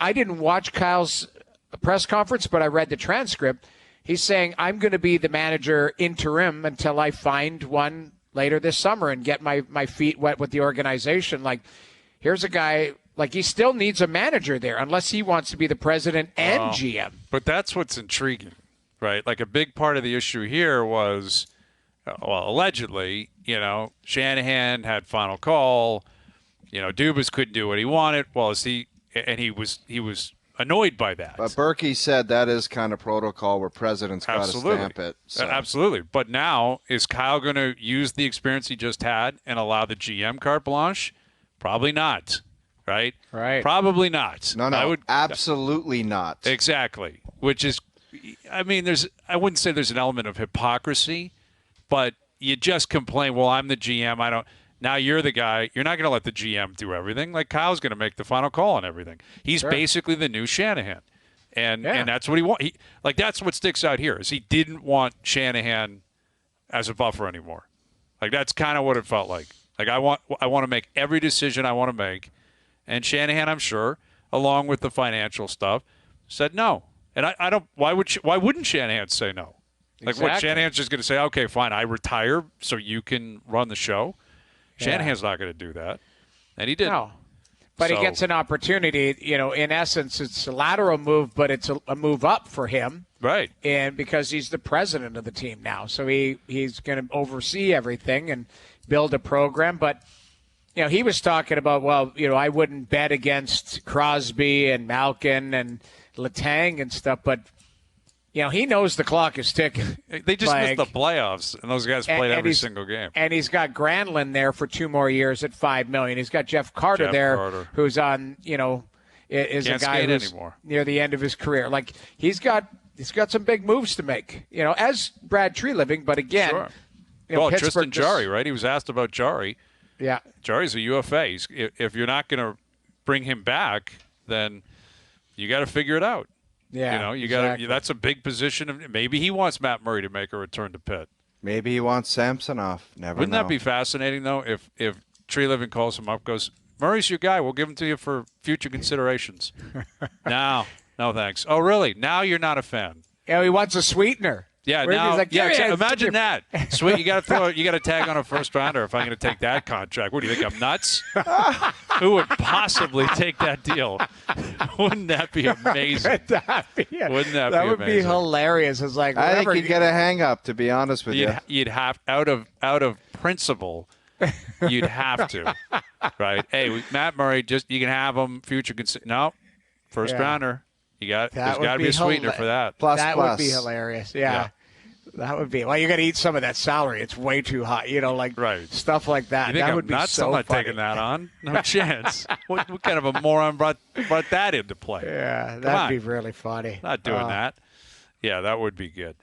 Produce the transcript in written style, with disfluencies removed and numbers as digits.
I didn't watch Kyle's press conference, but I read the transcript. He's saying, I'm going to be the manager interim until I find one later this summer and get my feet wet with the organization. Like, here's a guy, like, he still needs a manager there unless he wants to be the president and GM. But that's what's intriguing, right? Like, a big part of the issue here was, well, allegedly, Shanahan had final call. Dubas couldn't do what he wanted. Well, he was annoyed by that. But Berkey said that is kind of protocol where presidents got to stamp it. So. Absolutely. But now, is Kyle going to use the experience he just had and allow the GM carte blanche? Probably not. Right? Right. Probably not. No, absolutely not. Exactly. Which is, I wouldn't say there's an element of hypocrisy, but you just complain, well, I'm the GM. Now you're the guy. You're not going to let the GM do everything. Like, Kyle's going to make the final call on everything. He's basically the new Shanahan. And that's what he wants. That's what sticks out here is he didn't want Shanahan as a buffer anymore. Like, that's kind of what it felt like. Like, I want to make every decision I want to make. And Shanahan, I'm sure, along with the financial stuff, said no. And I don't. Why wouldn't Shanahan say no? Like, Exactly. what, Shanahan's just going to say, okay, fine, I retire so you can run the show? Shanahan's not going to do that. And he didn't. No. But he gets an opportunity. In essence, it's a lateral move, but it's a move up for him. Right. And because he's the president of the team now. So he's going to oversee everything and build a program. But, he was talking about, I wouldn't bet against Crosby and Malkin and Letang and stuff. But, he knows the clock is ticking. They just missed the playoffs, and those guys played every single game. And he's got Granlund there for 2 more years at $5 million. He's got Jeff Carter who's on, is Can't a guy who's anymore. Near the end of his career. Like, he's got some big moves to make, as Brad Treliving. But again, sure. Pittsburgh Tristan Jarry, right? He was asked about Jarry. Yeah. Jarry's a UFA. If you're not going to bring him back, then you got to figure it out. Yeah, you got to. That's a big position. Maybe he wants Matt Murray to make a return to Pitt. Maybe he wants Samsonov. Wouldn't that be fascinating though? If Treliving calls him up, goes, Murray's your guy. We'll give him to you for future considerations. No thanks. Oh really? Now you're not a fan. Yeah, he wants a sweetener. Yeah, Where now, he's like, imagine that. Sweet, you got to tag on a first rounder if I'm going to take that contract. What do you think? I'm nuts? Who would possibly take that deal? Wouldn't that be amazing? Wouldn't that be amazing? Be hilarious. It's like I think you'd get a hang up. To be honest with you, you'd have out of principle. You'd have to, right? Hey, Matt Murray, you can have him future. First rounder. There's got to be a sweetener for that. That would be hilarious. Yeah. That would be. Well, you got to eat some of that salary. It's way too hot. Stuff like that. You think that would be nuts? so I'm not funny. taking that on. No chance. What kind of a moron brought that into play? Yeah, that'd be really funny. Not doing that. Yeah, that would be good.